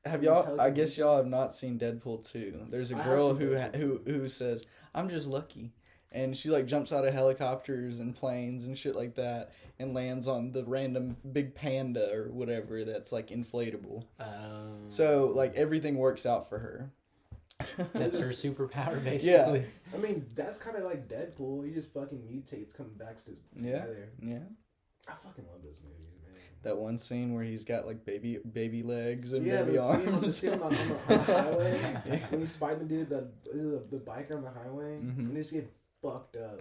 Have y'all? I guess y'all have not seen Deadpool 2. There's a girl who says, "I'm just lucky," and she like jumps out of helicopters and planes and shit like that, and lands on the random big panda or whatever that's like inflatable. So like everything works out for her. That's her superpower, basically. Yeah. I mean, that's kind of like Deadpool. He just fucking mutates, coming back together. Yeah. I fucking love those movies, man. That one scene where he's got like baby legs and baby arms. The scene on the highway when he spied the dude, the biker on the highway, and they just get fucked up.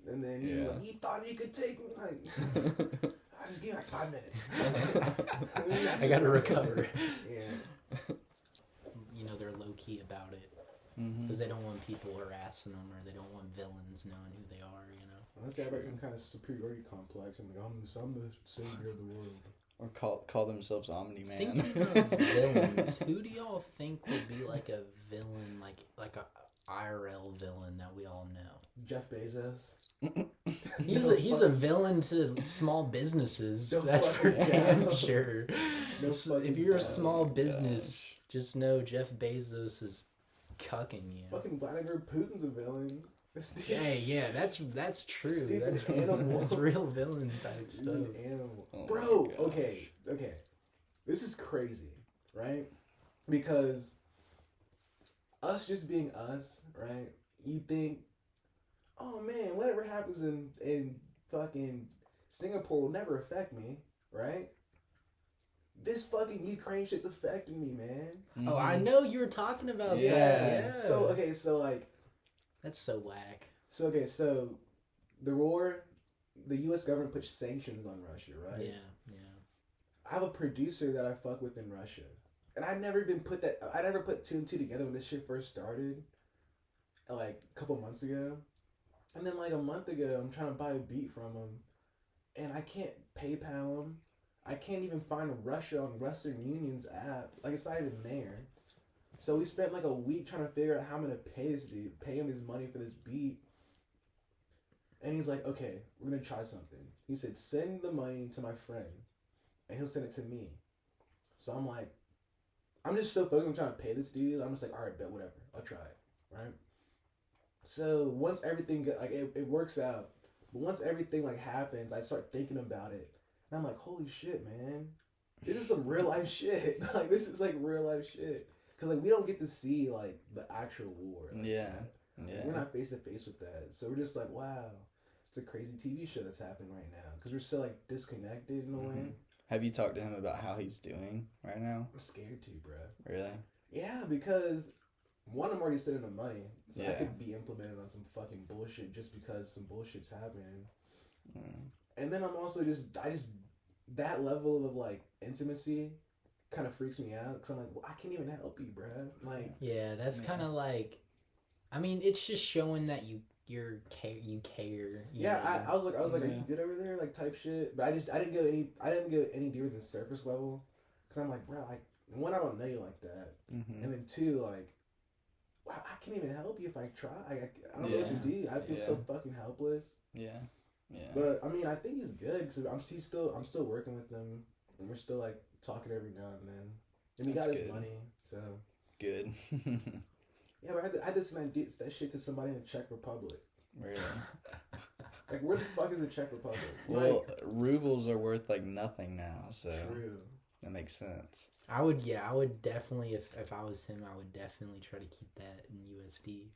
And then he's like, he thought he could take me. Like, I just give me like 5 minutes. I gotta recover. Yeah. You know, they're low key about it because they don't want people harassing them, or they don't want villains knowing who they are. You know. Unless they have like some kind of superiority complex and like, I'm the savior of the world. Or call themselves Omni-Man. Thinking of villains, who do y'all think would be like a villain, like a IRL villain that we all know? Jeff Bezos. He's a villain to small businesses. That's for damn sure. So if you're a small business, just know Jeff Bezos is cucking you. Fucking Vladimir Putin's a villain. Yeah, that's true. That's animal. That's real villain type stuff. An animal. Oh, bro, okay. This is crazy, right? Because us just being us, right? You think, oh man, whatever happens in fucking Singapore will never affect me, right? This fucking Ukraine shit's affecting me, man. Oh, I know you were talking about that. Yeah. So like, that's so whack. So the war, the U.S. government put sanctions on Russia, right? Yeah. I have a producer that I fuck with in Russia, and I never put two and two together when this shit first started, like a couple months ago, and then like a month ago, I'm trying to buy a beat from him, and I can't PayPal him. I can't even find Russia on Western Union's app. Like, it's not even there. So we spent like a week trying to figure out how I'm gonna pay this dude, pay him his money for this beat. And he's like, okay, we're gonna try something. He said, send the money to my friend, and he'll send it to me. So I'm like, I'm just so focused on trying to pay this dude. I'm just like, all right, bet, whatever, I'll try it, right? So once everything it works out, but once everything like happens, I start thinking about it, and I'm like, holy shit, man, this is some real life shit. Like, this is like real life shit. Cause like we don't get to see like the actual war. Like, yeah. We're not face to face with that, so we're just like, wow, it's a crazy TV show that's happening right now. Cause we're so like disconnected in a way. Have you talked to him about how he's doing right now? I'm scared to, bro. Really? Yeah, because one, I'm already sending him money, so I could be implemented on some fucking bullshit just because some bullshit's happening. And then I'm also that level of like intimacy kind of freaks me out, because I'm like, well, I can't even help you, bruh. Like, yeah, that's kind of like, I mean, it's just showing that you care. You yeah, know? I was like, are you good over there, like type shit. But I didn't go any deeper than surface level, because I'm like, bro, like, one, I don't know you like that, and then two, like, wow, I can't even help you if I try. I don't know what to do. I feel so fucking helpless. Yeah. But I mean, I think he's good, because I'm still working with him, and we're still like talking every now and then. And he got his money, so good. Yeah, but I just sent that shit to somebody in the Czech Republic. Really? Like, where the fuck is the Czech Republic? Well, rubles are worth like nothing now, so true. That makes sense. I would definitely, if I was him, I would definitely try to keep that in USD.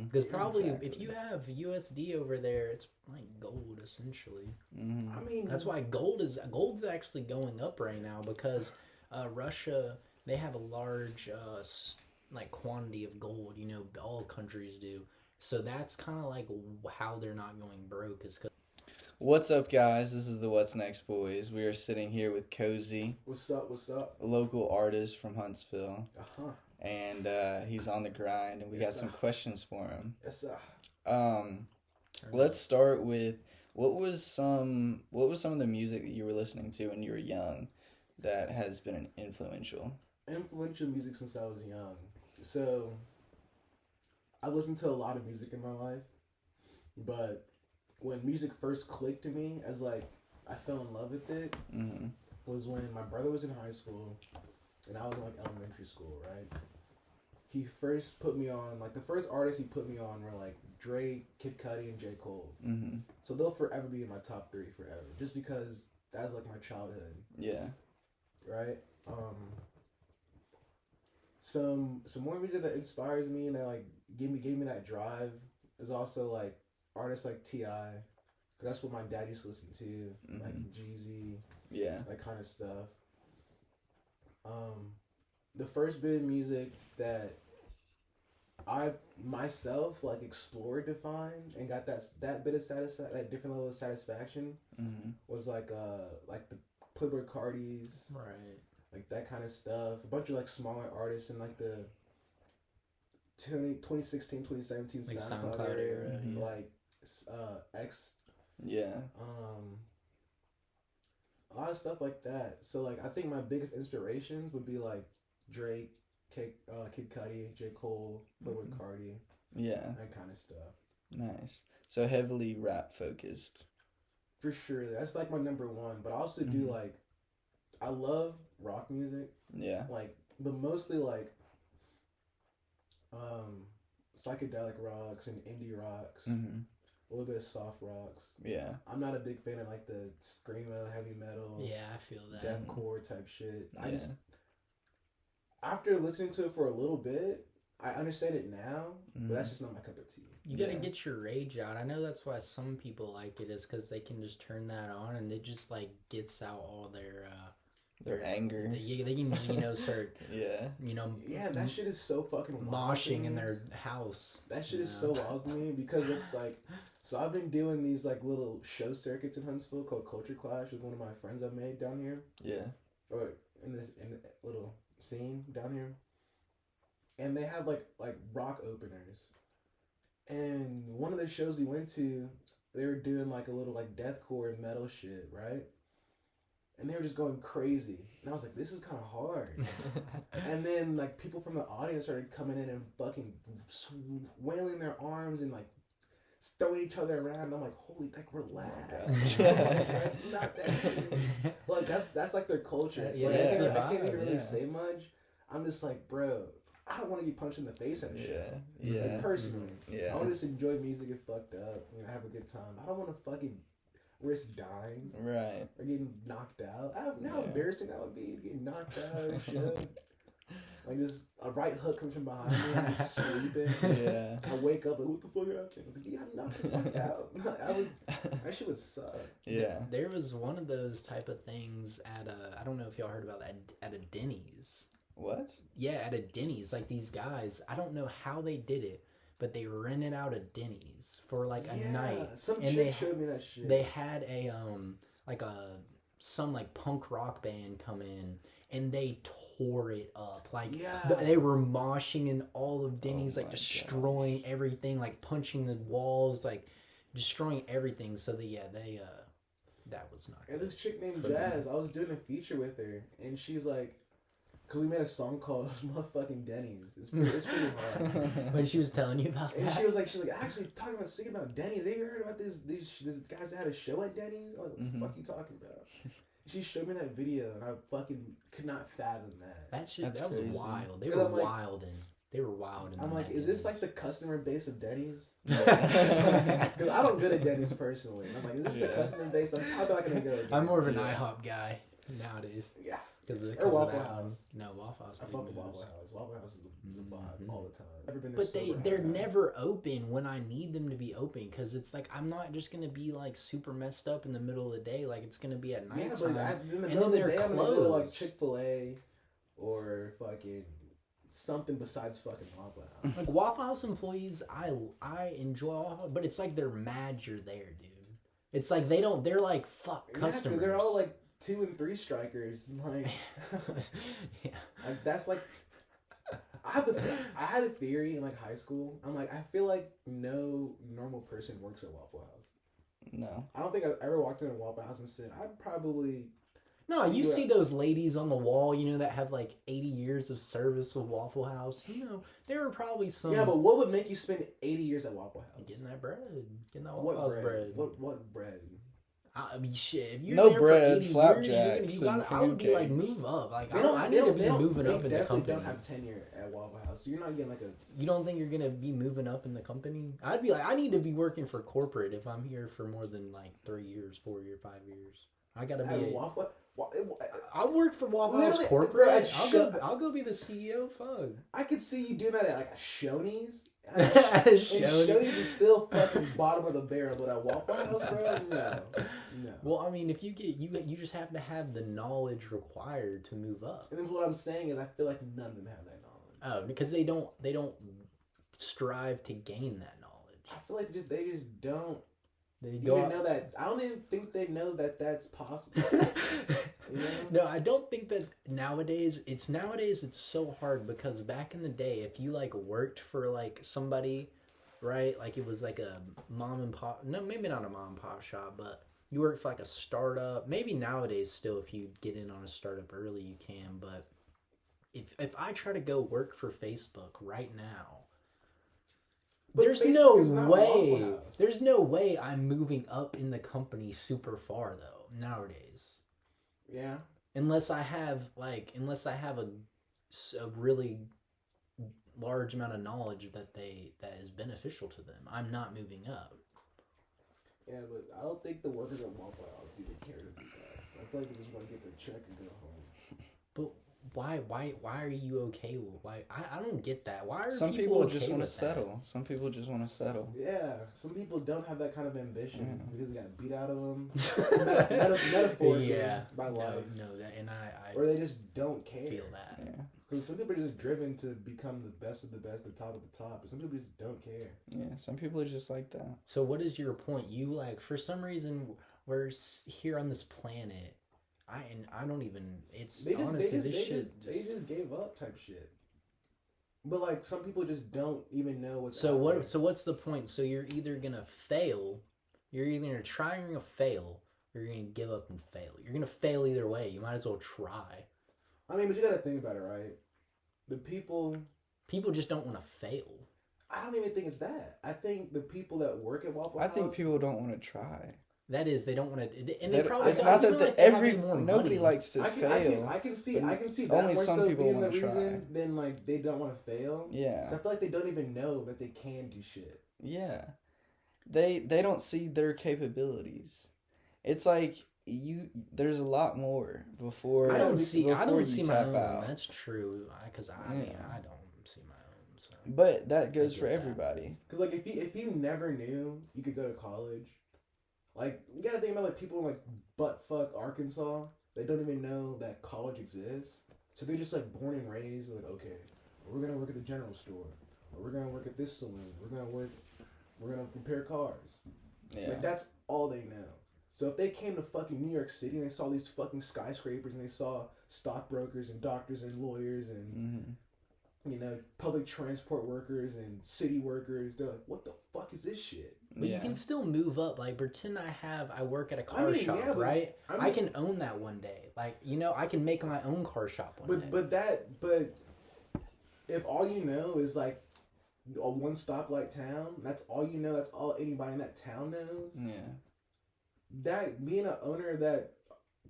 Because probably if you have USD over there, it's like gold essentially. I mean, that's why gold's actually going up right now, because Russia, they have a large like quantity of gold. You know, all countries do. So that's kind of like how they're not going broke, is because. What's up, guys? This is the What's Next Boys. We are sitting here with Cozy. What's up? A local artist from Huntsville. Uh-huh. And he's on the grind, and we got some questions for him. Yes, sir. Let's start with what was some of the music that you were listening to when you were young that has been influential? Influential music since I was young. So I listened to a lot of music in my life, but when music first clicked to me, as like I fell in love with it, was when my brother was in high school, and I was in like elementary school, right? He first put me on, like the first artists he put me on were like Drake, Kid Cudi, and J. Cole. Mm-hmm. So they'll forever be in my top 3 forever, just because that's like my childhood. Yeah. Right. Some more music that inspires me and that like gave me that drive is also like artists like T.I. That's what my dad used to listen to, like Jeezy. Yeah. That kind of stuff. The first bit of music that I myself like explored to find and got that bit of that different level of satisfaction was like the Playboi Carti's, right, like that kind of stuff. A bunch of like smaller artists in like the 2016, 2017 like SoundCloud era, yeah. like X. Yeah. A lot of stuff like that. So like I think my biggest inspirations would be like Drake, Kid Cudi, J. Cole, Playboi Carti. Yeah. That kind of stuff. Nice. So heavily rap focused. For sure. That's like my number one. But I also do like, I love rock music. Yeah. Like, but mostly like psychedelic rocks and indie rocks. A little bit of soft rocks. Yeah. I'm not a big fan of like the screamo, heavy metal. Yeah, I feel that. Deathcore type shit. I just, after listening to it for a little bit, I understand it now, but that's just not my cup of tea. You gotta get your rage out. I know that's why some people like it, is because they can just turn that on and it just like gets out all their anger. They can just, start Yeah, that shit is so fucking moshing in their house. That shit is so wild to me because it's like, so I've been doing these like little show circuits in Huntsville called Culture Clash with one of my friends I made down here. Yeah. Or in the little scene down here. And they have like rock openers. And one of the shows we went to, they were doing like a little like deathcore metal shit, right? And they were just going crazy. And I was like, this is kind of hard. And then like people from the audience started coming in and fucking wailing their arms and like throwing each other around. And I'm like, holy, like relax. That's not that serious. Like that's like their culture. So I can't even really say much. I'm just like, bro, I don't want to get punched in the face and shit. Yeah. Like, personally. Yeah. I want to just enjoy music and fucked up, have a good time. I don't want to fucking risk dying. Right. Or getting knocked out. How embarrassing that would be, getting knocked out and shit. Like just a right hook comes from behind me, I'm just sleeping. Yeah. I wake up like, what the fuck happened? I was like, you got knocked the fuck out. That shit would suck. Yeah. There was one of those type of things at I don't know if y'all heard about that, at a Dennys. What? Yeah, at a Dennys. Like these guys, I don't know how they did it, but they rented out a Dennys for like a night. Some chick showed me that shit. They had some punk rock band come in and they tore it up. Like they were moshing in all of Dennys, destroying everything, like punching the walls, like destroying everything. So that was not good. And this chick named Jazz, I was doing a feature with her, and she's like, because we made a song called motherfucking Dennys. It's pretty hard. When she was telling you about that? And she was like, actually speaking about Dennys, have you heard about this guys that had a show at Dennys? I'm like, what the fuck are you talking about? She showed me that video, and I fucking could not fathom that. That was wild. They were wild, and they were wild. I'm like, is this like the customer base of Dennys? Because I don't go to Dennys personally. I'm like, is this the customer base? I'm probably not gonna go. I'm more of an IHOP guy nowadays. Yeah. Or Waffle House. No, Waffle House. I fuck with Waffle House. Waffle House is a vibe all the time. Never been there. But they're never open when I need them to be open, because it's like I'm not just gonna be like super messed up in the middle of the day. Like it's gonna be at night time. Yeah, but in the middle of the day, I'm gonna go to like Chick-fil-A or fucking something besides fucking Waffle House. Like Waffle House employees, I enjoy Waffle House, but it's like they're mad you're there, dude. It's like they're like fuck customers. Yeah, they're all like 2 and 3 strikers, like, like that's like, I had a theory in like high school. I'm like, I feel like no normal person works at Waffle House. No, I don't think I've ever walked in a Waffle House and said I'd probably. No, you see those ladies on the wall, that have like 80 years of service with Waffle House. There were probably some. Yeah, but what would make you spend 80 years at Waffle House? Getting that bread, getting that Waffle House bread. What bread? I mean, shit. If you're No there bread, for 80 flapjacks, years, and I would be like, pancakes. move up. Like, They don't, I they need to don't, be they don't, moving they up in the definitely company. don't have tenure at Waffle House, so you're not getting like a... You don't think you're gonna be moving up in the company? I'd be like, I need to be working for corporate if I'm here for more than like 3 years, 4 years, 5 years. I gotta be. Waffle... I'll work for Waffle House Literally, corporate. bro, I'll go be the CEO. Fuck. I could see you doing that at like a Shoney's. And Shoney's. Shoney's is still fucking bottom of the barrel, but at Waffle House, bro, no. Well, I mean, if you get you just have to have the knowledge required to move up. And then what I'm saying is, I feel like none of them have that knowledge. Oh, because they don't strive to gain that knowledge. I feel like they just don't They even go know that. I don't even think they know that that's possible. You know? No, I don't think that nowadays it's so hard because back in the day, if you like worked for like somebody, right? Like it was like a mom and pop. No, maybe not a mom and pop shop, but you worked for like a startup. Maybe nowadays still, if you get in on a startup early, you can. But if I try to go work for Facebook right now, But there's Facebook is no not way. Waffle House. There's no way I'm moving up in the company super far though nowadays. Yeah. Unless I have a really large amount of knowledge that is beneficial to them, I'm not moving up. Yeah, but I don't think the workers at Waffle House even care to do that. I feel like they just want to get their check and go home. But why are you okay with I don't get that. Why are Some people okay just want to with that? settle. Some people just want to settle. Yeah, some people don't have that kind of ambition because they got beat out of them metaphorically by life. No, that and I or they just don't care. feel that. Yeah. Because some people are just driven to become the best of the best, the top of the top. But some people just don't care. Yeah, some people are just like that. So what is your point? You like for some reason we're here on this planet. I don't even. It's They honestly just this shit. they just gave up type shit. But like some people just don't even know what's So out what? there. So what's the point? So you're either gonna fail, you're either gonna try and you're gonna fail, or you're gonna give up and fail. You're gonna fail either way. You might as well try. I mean, but you gotta think about it, right? The people just don't want to fail. I don't even think it's that. I think the people that work at Waffle House. I think people don't want to try. That is, they don't want to, and they probably. It's not that like nobody likes to fail. I can see that Only more some so people being the wanna try. reason than like they don't want to fail. Yeah. So I feel like they don't even know that they can do shit. Yeah. They don't see their capabilities. It's like there's a lot more before I don't see my tap own. out. That's true, because I mean I don't see my own. So. But that goes for everybody. Because like if you never knew you could go to college, like you gotta think about like people in like buttfuck Arkansas. They don't even know that college exists, so they're just like born and raised like, okay, we're gonna work at the general store, or we're gonna work at this saloon. We're gonna repair cars. Yeah. Like that's all they know. So if they came to fucking New York City and they saw these fucking skyscrapers and they saw stockbrokers and doctors and lawyers and public transport workers and city workers, they're like, what the fuck is this shit? But you can still move up. Like pretend I work at a car shop, yeah, but, right? I can own that one day. Like I can make my own car shop one day. But if all you know is like a one stoplight town, that's all you know. That's all anybody in that town knows. Yeah. That being an owner of that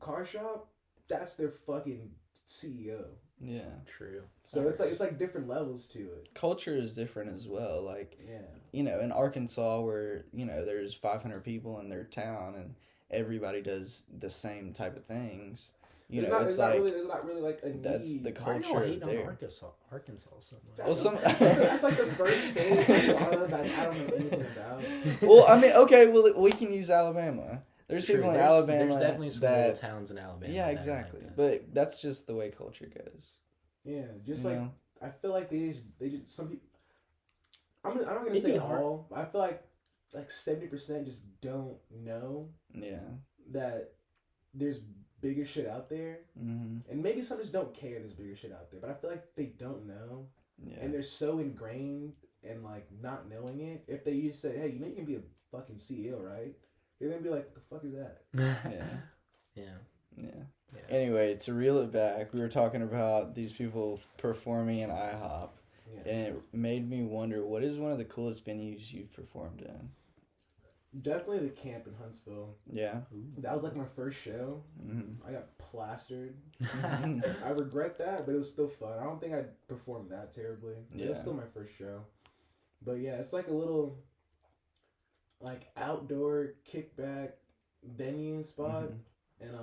car shop, that's their fucking CEO. Yeah. True. So it's like different levels to it. Culture is different as well. Like, yeah. In Arkansas where, there's 500 people in their town and everybody does the same type of things. There's not really like a need. That's the Why culture y'all hating there. on Arkansas so much? That's like the first state that I don't know anything about. Well, I mean, okay, well, we can use Alabama. There's people in Alabama. There's definitely some little towns in Alabama. Yeah, exactly. But that's just the way culture goes. Yeah, just like I feel like they just some people. I'm not gonna say all. I feel like 70% just don't know. Yeah. That there's bigger shit out there, mm-hmm. and maybe some just don't care there's bigger shit out there. But I feel like they don't know, and they're so ingrained in like not knowing it. If they just say, "Hey, you can be a fucking CEO, right?" They're gonna be like, "What the fuck is that?" Yeah. Anyway, to reel it back, we were talking about these people performing in IHOP, and it made me wonder, what is one of the coolest venues you've performed in? Definitely the camp in Huntsville. Yeah. That was like my first show. Mm-hmm. I got plastered. I regret that, but it was still fun. I don't think I performed that terribly. Yeah. It was still my first show. But yeah, it's like a little like outdoor kickback venue spot. And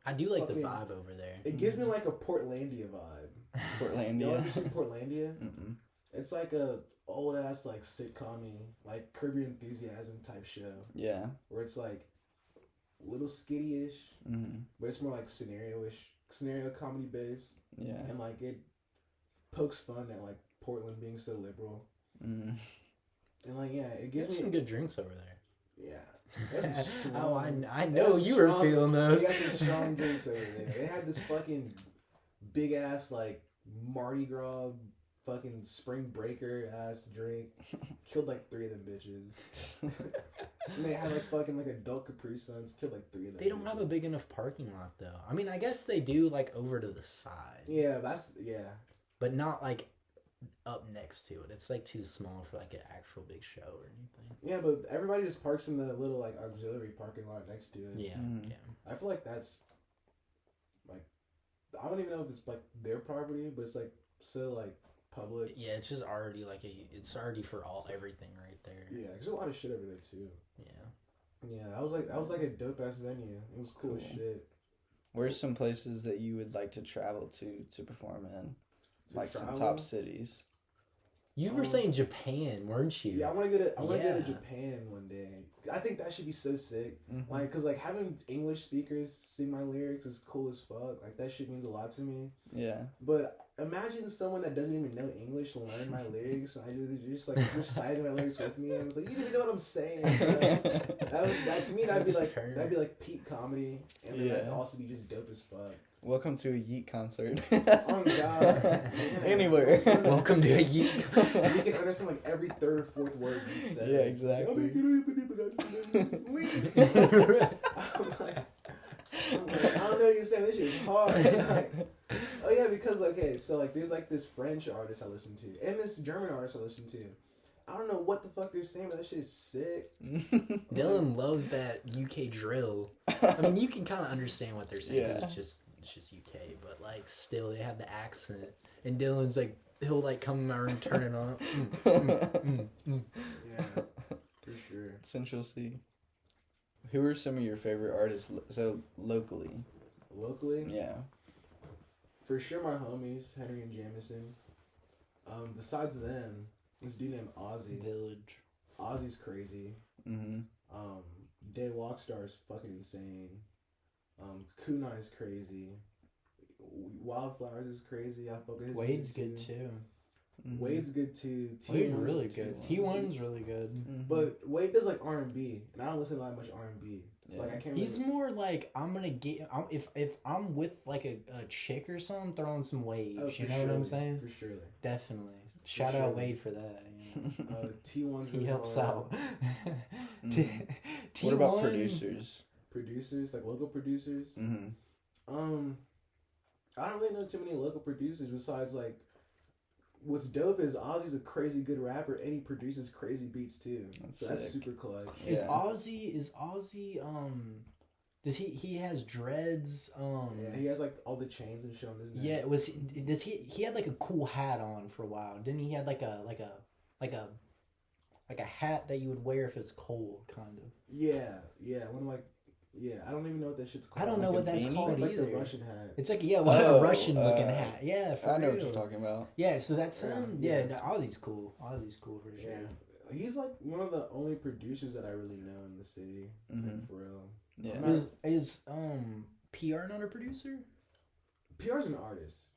I do like the vibe over there. It gives me like a Portlandia vibe. Portlandia. You ever seen Portlandia? Mm-mm. It's like a old ass like sitcom-y, like Curb Your Enthusiasm type show. Yeah. Where it's like a little skitty-ish, but it's more like scenario comedy based. Yeah. And like it pokes fun at like Portland being so liberal. And like it gives me some good drinks over there. Yeah. Oh, I know you were feeling those. They got some strong drinks over there. They had this fucking big ass like Mardi Gras fucking spring breaker ass drink. Killed like 3 of them bitches. And they had like fucking like adult Capri Suns. Killed like 3 of them. They don't have a big enough parking lot though. I mean, I guess they do like over to the side. Yeah, but not like up next to it. It's like too small for like an actual big show or anything. Yeah, but everybody just parks in the little like auxiliary parking lot next to it. Yeah. I feel like that's like, I don't even know if it's like their property, but it's like so like public. Yeah, it's just already like it's already for everything right there. Yeah, there's a lot of shit over there too. Yeah. Yeah, that was like a dope ass venue. It was cool as shit. Where's some places that you would like to travel to perform in? Like some top cities. You were saying Japan, weren't you? Yeah, I want to go to Japan one day. I think that should be so sick. Like, cause like having English speakers sing my lyrics is cool as fuck. Like that shit means a lot to me. Yeah. But imagine someone that doesn't even know English learn my lyrics, and I just like reciting my lyrics with me. And I was like, you didn't even know what I'm saying. That to me that'd be like peak comedy, and then that'd also be just dope as fuck. Welcome to a Yeet concert. Oh God! Man. Anywhere. Welcome to a Yeet. You can understand like every third or fourth word Yeet says. Yeah, exactly. I'm like, I don't know what you're saying. This shit is hard. Like, oh yeah, because so like there's like this French artist I listen to and this German artist I listen to. I don't know what the fuck they're saying, but that shit is sick. Dylan loves that UK drill. I mean, you can kind of understand what they're saying because it's just UK, but like still they have the accent. And Dylan's like, he'll like come in my room, turn it on. Yeah, for sure. Central C. Who are some of your favorite artists? So locally. Locally? Yeah. For sure, my homies Henry and Jamison. Besides them, this dude named Ozzy. Village. Ozzy's crazy. Day Walkstar is fucking insane. Kunai's crazy. Wildflowers is crazy. I fuck with his Wade's good too. Wade's good too. Wade's really good. T1's really good. But Wade does like R&B, and I don't listen to that much R&B. So like I can't. He's more like if I'm with like a chick or something, throwing some waves. You know what I'm saying? For sure. Definitely. Shout out Wade for that. T1. He helps out. T1. What about producers? Producers, like local producers. I don't really know too many local producers besides like. What's dope is Ozzy's a crazy good rapper and he produces crazy beats too. That's super clutch. Yeah. Is Ozzy does he has dreads? Yeah, he has like all the chains and shit on his neck. Yeah, he had like a cool hat on for a while. Didn't he have like a hat that you would wear if it's cold, kind of? Yeah. One like I don't even know what that shit's called. I don't know what that's called either. Like the Russian hat. It's like a Russian looking hat. Yeah, for I know real. what you're talking about. Yeah, so that's him. Yeah, Ozzy's cool. Ozzy's cool for sure. Yeah. He's like one of the only producers that I really know in the city. Like, for real. Yeah. Is PR not a producer? PR's an artist.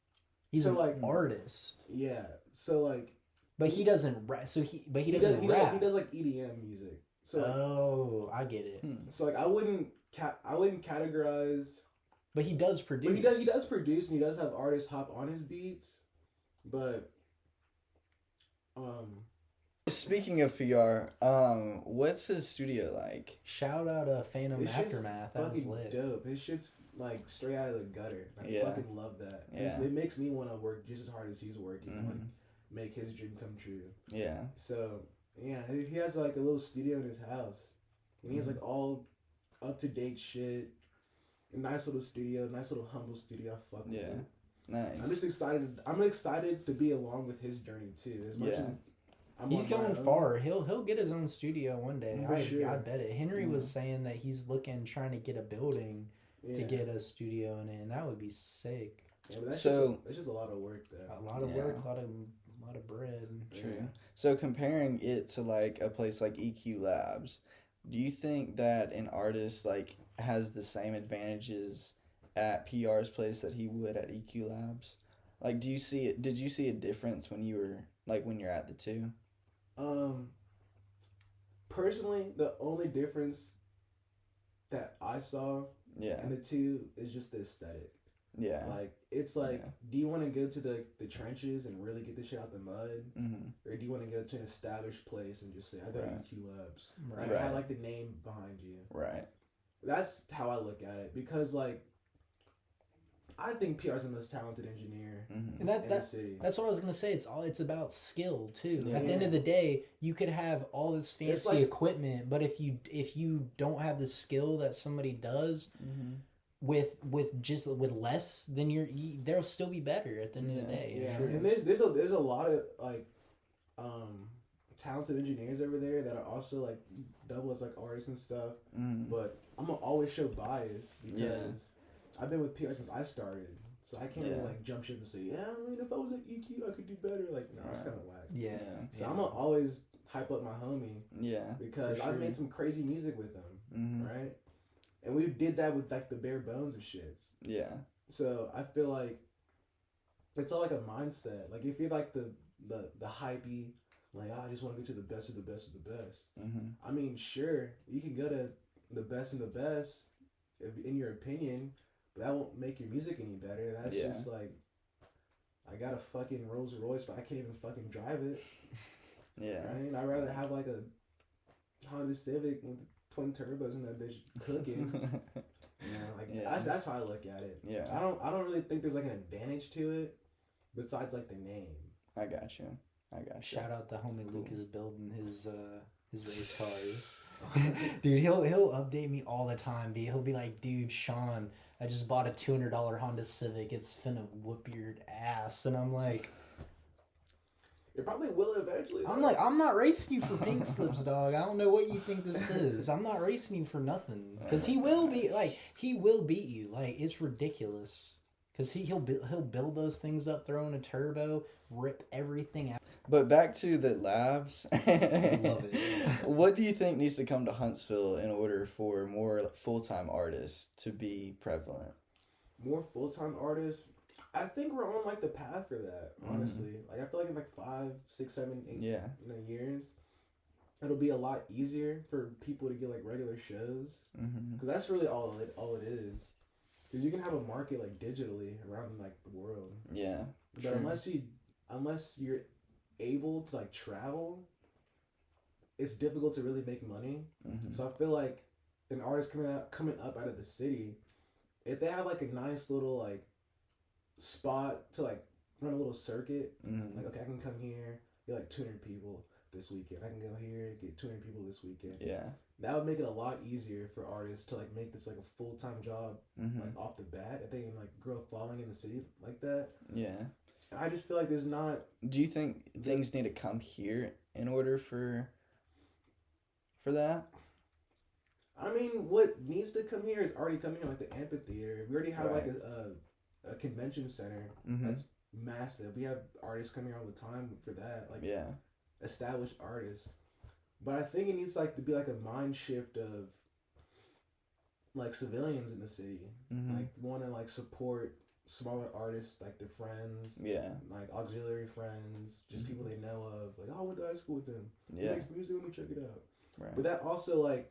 He's an artist. Yeah. So like. But he doesn't rap. He doesn't rap. He does like EDM music. So like, I get it. So like I wouldn't categorize. But he does produce. But he does produce and he does have artists hop on his beats, but Speaking of PR, what's his studio like? Shout out Phantom Aftermath. That was lit. Dope. His shit's like straight out of the gutter. I fucking love that. Yeah. It makes me want to work just as hard as he's working and like make his dream come true. Yeah. So Yeah, he has like a little studio in his house, and he has like all up to date shit. A nice little studio, nice little humble studio. I fuck with it. Nice. I'm just excited. I'm excited to be along with his journey too. As much as he's going far. He'll get his own studio one day. I bet it. Henry was saying that he's trying to get a building to get a studio in it, and that would be sick. Yeah, but that's just a lot of work though. A lot of work, a lot of bread. True. Yeah. So comparing it to like a place like EQ Labs, do you think that an artist like has the same advantages at PR's place that he would at EQ Labs? Like, do you see it? Did you see a difference when you're at the two? Personally, the only difference that I saw in the two is just the aesthetic. Yeah. Like, it's like, do you want to go to the trenches and really get this shit out the mud? Or do you want to go to an established place and just say, I got EQ Labs? Right. I like the name behind you. Right. That's how I look at it. Because, like, I think PR's the most talented engineer in the city. That's what I was gonna say. It's about skill too. Yeah. At the end of the day, you could have all this fancy equipment, but if you don't have the skill that somebody does with less, then they'll still be better at the end of the day. Yeah, and there's a lot of like talented engineers over there that are also like double as like artists and stuff. But I'm gonna always show bias because I've been with PR since I started, so I can't really like jump ship and say, I mean, if I was at EQ, I could do better. Like, no, it's kind of whack. Yeah. So I'm gonna always hype up my homie. Yeah. Because I've made some crazy music with him, right? And we did that with like the bare bones of shits. Yeah. So I feel like it's all like a mindset. Like if you're like the hypey, like I just want to get to the best of the best of the best. I mean, sure, you can go to the best and the best, in your opinion. That won't make your music any better. That's just like, I got a fucking Rolls Royce, but I can't even fucking drive it. Right? I'd rather have like a Honda Civic with twin turbos in that bitch cooking. That's how I look at it. Yeah. I don't really think there's like an advantage to it, besides like the name. I got you. Shout out to homie Lucas building his race cars. Dude, he'll update me all the time. He'll be like, dude, Sean, I just bought a $200 Honda Civic. It's finna whoop your ass. And I'm like, it probably will eventually. I'm like, I'm not racing you for pink slips, dog. I don't know what you think this is. I'm not racing you for nothing. Because he will beat you. Like, it's ridiculous. Because he'll build those things up, throw in a turbo, rip everything out. But back to the labs. I love it. What do you think needs to come to Huntsville in order for more full-time artists to be prevalent? More full-time artists? I think we're on like the path for that, honestly. Like I feel like in like 5, 6, 7, 8 years, it'll be a lot easier for people to get like regular shows. Because that's really all it is. Because you can have a market like digitally around like the world. Yeah. But unless you're able to like travel, it's difficult to really make money. So I feel like an artist coming up out of the city, if they have like a nice little like spot to like run a little circuit, like okay, I can come here, get like 200 people this weekend. I can go here, get 200 people this weekend. Yeah. That would make it a lot easier for artists to like make this like a full-time job like off the bat if they can like grow a following in the city like that. Yeah. I just feel like there's not. Do you think things need to come here in order for that? I mean, what needs to come here is already coming here, like the amphitheater. We already have like a convention center that's massive. We have artists coming here all the time for that, like established artists. But I think it needs like to be like a mind shift of like civilians in the city, like want to like support smaller artists, like their friends, like auxiliary friends, just people they know of. Like, oh, I went to high school with them. He makes music. Let me check it out. Right. But that also like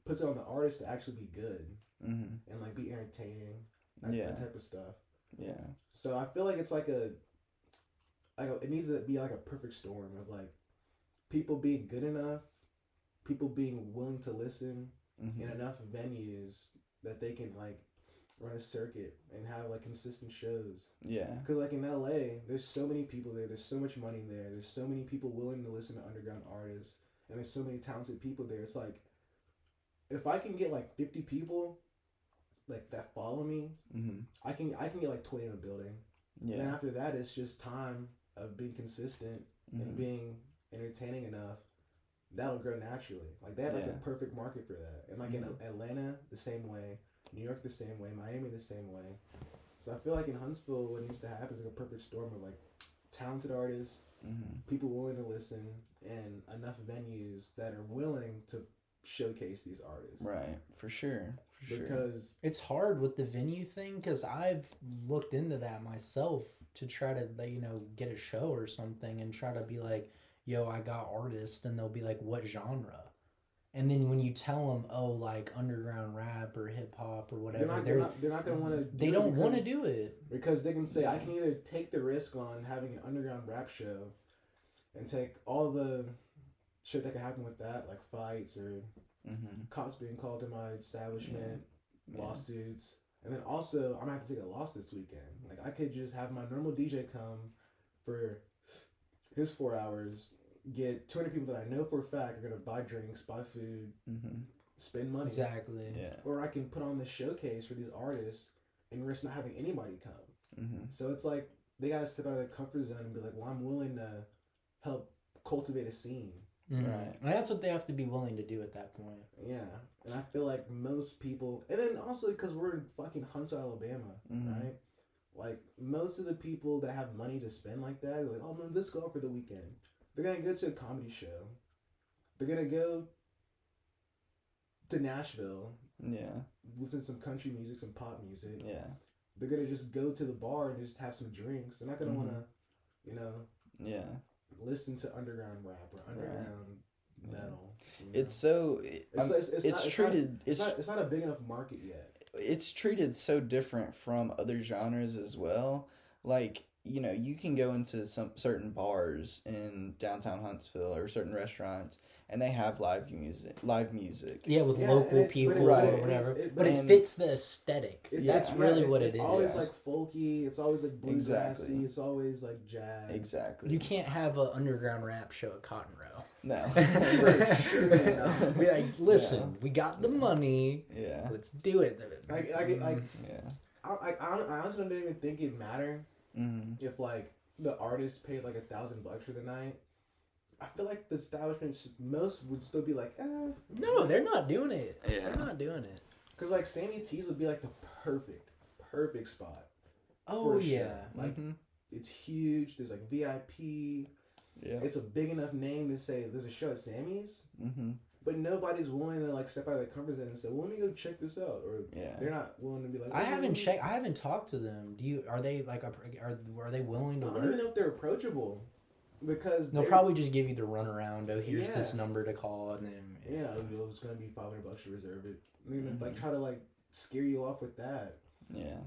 puts it on the artist to actually be good and like be entertaining, that type of stuff. Yeah. So I feel like it's like it needs to be like a perfect storm of like people being good enough, people being willing to listen, in enough venues that they can like run a circuit and have like consistent shows. Yeah. Because like in LA, there's so many people there. There's so much money there. There's so many people willing to listen to underground artists, and there's so many talented people there. It's like, if I can get like 50 people, like that follow me, I can get like 20 in a building. Yeah. And then after that, it's just time of being consistent and being entertaining enough. That'll grow naturally. Like they have like a perfect market for that. And like in Atlanta, the same way. New York, the same way. Miami, the same way. So I feel like in Huntsville, what needs to happen is like a perfect storm of like talented artists, people willing to listen, and enough venues that are willing to showcase these artists. Right, for sure. Because it's hard with the venue thing, because I've looked into that myself to try to, you know, get a show or something and try to be like, yo, I got artists, and they'll be like, what genre? And then when you tell them, oh, like underground rap or hip hop or whatever, they're not going to want to. They don't want to do it because they can say, I can either take the risk on having an underground rap show, and take all the shit that can happen with that, like fights or cops being called to my establishment, lawsuits, and then also I'm gonna have to take a loss this weekend. Like I could just have my normal DJ come for his 4 hours. Get 200 people that I know for a fact are going to buy drinks, buy food, spend money. Exactly. Yeah. Or I can put on this showcase for these artists and risk not having anybody come. So it's like they got to step out of their comfort zone and be like, well, I'm willing to help cultivate a scene. Right. And that's what they have to be willing to do at that point. Yeah. And I feel like most people, and then also because we're in fucking Huntsville, Alabama, right? Like most of the people that have money to spend like that are like, oh man, let's go out for the weekend. They're going to go to a comedy show. They're going to go to Nashville. Yeah. Listen to some country music, some pop music. Yeah. They're going to just go to the bar and just have some drinks. They're not going to want to, you know, listen to underground rap or underground metal. You know? It's so... It's not a big enough market yet. It's treated so different from other genres as well. Like... You know, you can go into some certain bars in downtown Huntsville or certain restaurants, and they have live music. Yeah, with local people or whatever. But it fits the aesthetic. That's really what it is. It's always like folky. It's always like bluegrassy. It's always like jazz. Exactly. You can't have an underground rap show at Cotton Row. No. Be like, listen, we got the money. Yeah. Let's do it. I honestly don't even think it mattered. If like the artist paid like $1,000 for the night, I feel like the establishments most would still be like, no, they're not doing it. Yeah. They're not doing it. Cause like Sammy T's would be like the perfect spot. Oh yeah, like it's huge. There's like VIP. Yeah, it's a big enough name to say there's a show at Sammy's. But nobody's willing to like step out of their comfort zone and say, well, let me go check this out. Or they're not willing to be like, I haven't talked to them. Are they like, are they willing to work? I don't even know if they're approachable. Because they'll probably just give you the runaround. Oh, here's this number to call. And then, it's going to be $500 to reserve it. And then like try to like scare you off with that. Yeah.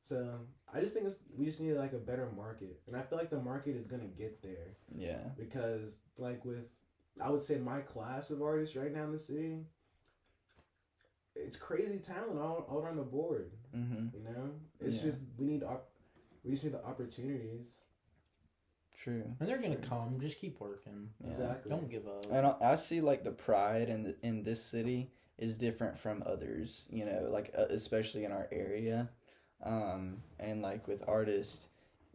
So I just think we just need like a better market. And I feel like the market is going to get there. Yeah. Because like I would say my class of artists right now in the city, it's crazy talent all around the board. You know, it's just we just need the opportunities. True. And they're gonna come. Just keep working. Exactly. Don't give up. And I see like the pride in this city is different from others. You know, like especially in our area, and like with artists,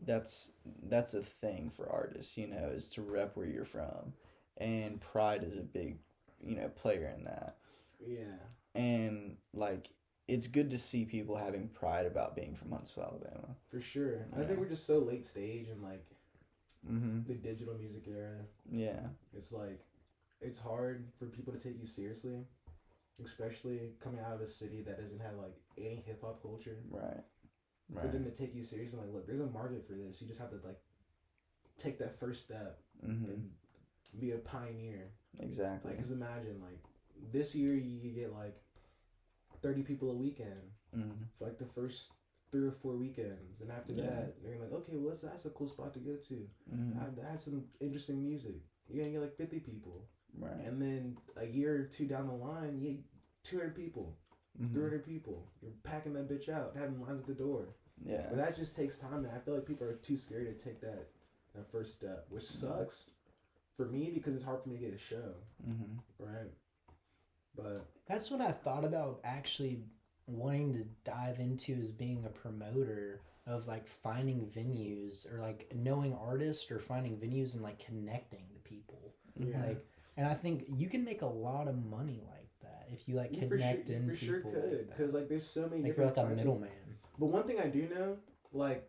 that's a thing for artists. You know, is to rep where you're from. And pride is a big, player in that. Yeah. And, like, it's good to see people having pride about being from Huntsville, Alabama. For sure. Yeah. I think we're just so late stage in, like, the digital music era. Yeah. It's, like, it's hard for people to take you seriously, especially coming out of a city that doesn't have, like, any hip-hop culture. Right. For them to take you seriously, like, look, there's a market for this. You just have to, like, take that first step and be a pioneer. Exactly. Like, because imagine, like, this year you could get, like, 30 people a weekend for, like, the first 3 or 4 weekends. And after that, they're like, okay, well, that's a cool spot to go to. I had some interesting music. You're going to get, like, 50 people. Right. And then a year or two down the line, you get 200 people. 300 people. You're packing that bitch out, having lines at the door. Yeah. But that just takes time, and I feel like people are too scared to take that first step, which sucks for me because it's hard for me to get a show, right? But that's what I thought about actually wanting to dive into, is being a promoter of like finding venues or like knowing artists or finding venues and like connecting the people. Yeah. Like, and I think you can make a lot of money like that if you like connect in people. You for sure could, because like there's so many like different you're like a types middleman. But one thing I do know, like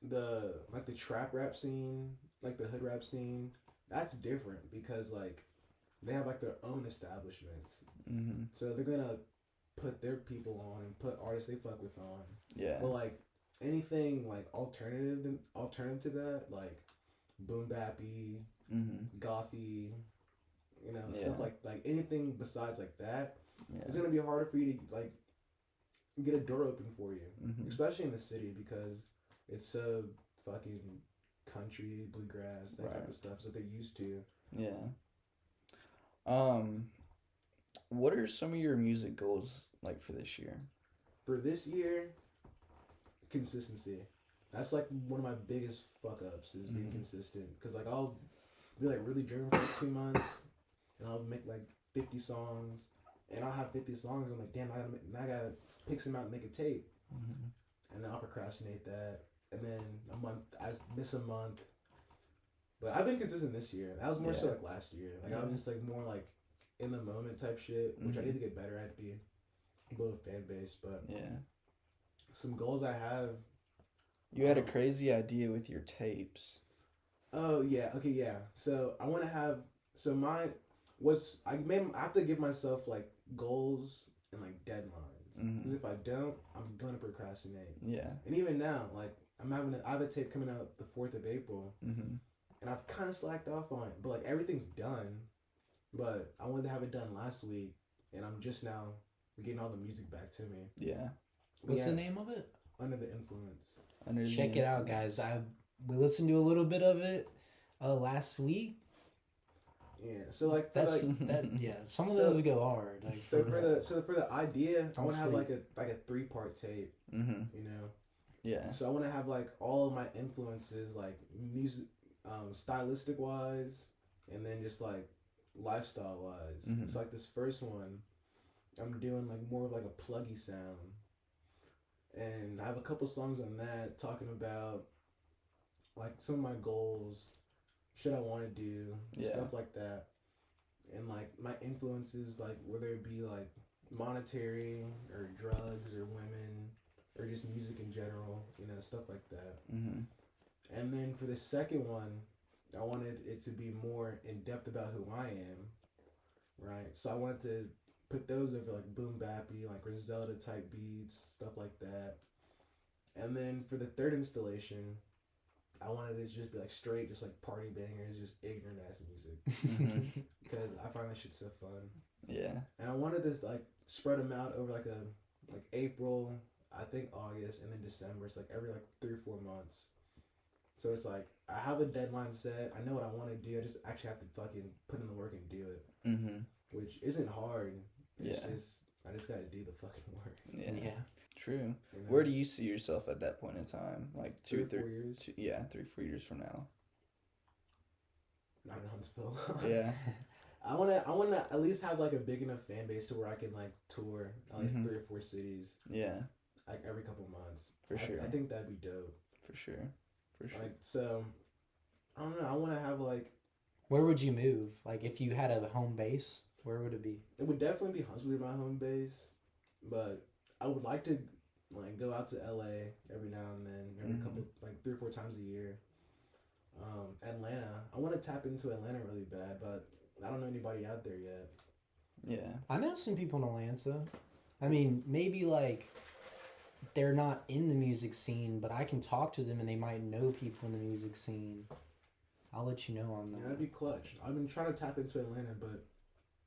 the trap rap scene, like the hood rap scene, that's different because like they have like their own establishments, so they're gonna put their people on and put artists they fuck with on. Yeah. But like anything like alternative to that, like boom bappy, gothy, you know, stuff like anything besides like that, it's gonna be harder for you to like get a door open for you, especially in the city because it's so fucking country, bluegrass, that type of stuff that they're used to. Yeah. What are some of your music goals like for this year? For this year, consistency. That's like one of my biggest fuck ups is being consistent. Because like I'll be like really driven for like 2 months, and I'll make like 50 songs, and I'll have 50 songs. And I'm like, damn, I gotta pick some out and make a tape, and then I'll procrastinate that, and then I miss a month. But I've been consistent this year. That was more so like last year. Like I was just like more like in the moment type shit, which I need to get better at to build a fan base. But some goals I have. You had a crazy idea with your tapes. Oh yeah, okay, yeah. So I want to have I have to give myself like goals and like deadlines. Because if I don't, I'm gonna procrastinate. Yeah. And even now, like I have a tape coming out the 4th of April. And I've kind of slacked off on it, but like everything's done. But I wanted to have it done last week, and I'm just now getting all the music back to me. Yeah. What's the name of it? Under the Influence. Check it out, guys. We listened to a little bit of it last week. Yeah. So like some of those go hard. Like, so for the idea, I want to have like a 3-part tape. You know. Yeah. So I want to have like all of my influences, like music. Stylistic wise, and then just like lifestyle wise. So like this first one, I'm doing like more of like a pluggy sound, and I have a couple songs on that talking about like some of my goals, shit I want to do, stuff like that, and like my influences, like whether it be like monetary or drugs or women or just music in general, you know, stuff like that. And then for the second one, I wanted it to be more in depth about who I am, right? So I wanted to put those over like boom bappy, like Griselda type beats, stuff like that. And then for the third installation, I wanted it to just be like straight, just like party bangers, just ignorant ass music, because I find that shit so fun. Yeah. And I wanted to like spread them out over like April, I think August, and then December. It's like every like 3 or 4 months. So it's like, I have a deadline set. I know what I want to do. I just actually have to fucking put in the work and do it. Which isn't hard. It's just, I just got to do the fucking work. Yeah. True. You know? Where do you see yourself at that point in time? Like 3 or 4 years? 3 or 4 years from now. Not in Huntsville. Yeah. I wanna at least have like a big enough fan base to where I can like tour at least 3 or 4 cities. Yeah. Like every couple months. For sure. I think that'd be dope. For sure. Like, so, I don't know. I want to have like. Where would you move? Like, if you had a home base, where would it be? It would definitely be Huntsville, my home base, but I would like to like go out to LA every now and then, every couple, like 3 or 4 times a year. Atlanta. I want to tap into Atlanta really bad, but I don't know anybody out there yet. Yeah, I know some people in Atlanta. I mean, maybe like. They're not in the music scene, but I can talk to them and they might know people in the music scene. I'll let you know on that. Yeah, that'd be clutch. I've been trying to tap into Atlanta, but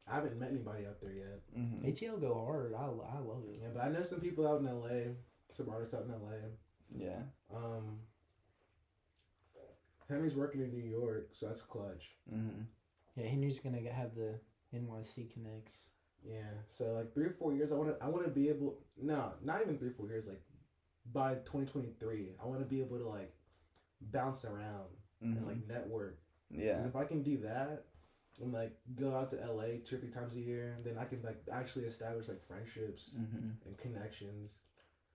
I haven't met anybody out there yet. ATL go hard. I love it. Yeah, but I know some people out in LA, some artists out in LA. Yeah. Henry's working in New York, so that's clutch. Yeah, Henry's gonna have the NYC connects. Yeah. So like 3 or 4 years, I wanna be able. No, not even 3 or 4 years. Like by 2023, I want to be able to like bounce around and like network. Yeah. Because if I can do that and like go out to LA 2 or 3 times a year, then I can like actually establish like friendships and connections.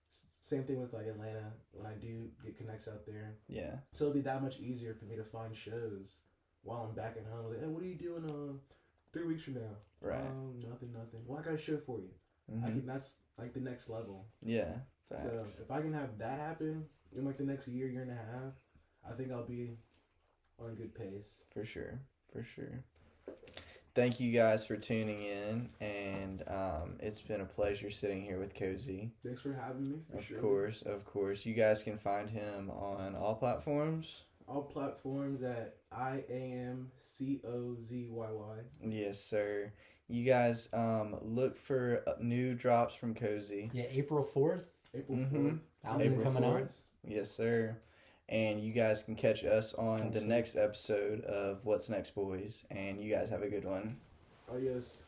Same thing with like Atlanta when I do get connects out there. Yeah. So it'll be that much easier for me to find shows while I'm back at home. Like, hey, what are you doing 3 weeks from now? Right. Nothing. Well, I got a show for you. That's like the next level. Yeah. Facts. So if I can have that happen in like the next year and a half, I think I'll be on a good pace. For sure. Thank you guys for tuning in, and it's been a pleasure sitting here with Cozy. Thanks for having me. Of course. You guys can find him on all platforms. All platforms at iamcozyy. Yes, sir. You guys look for new drops from Cozy. Yeah, April 4th. April 4th. Album coming out. Yes, sir. And you guys can catch us on the next episode of What's Next, Boys. And you guys have a good one. Adios.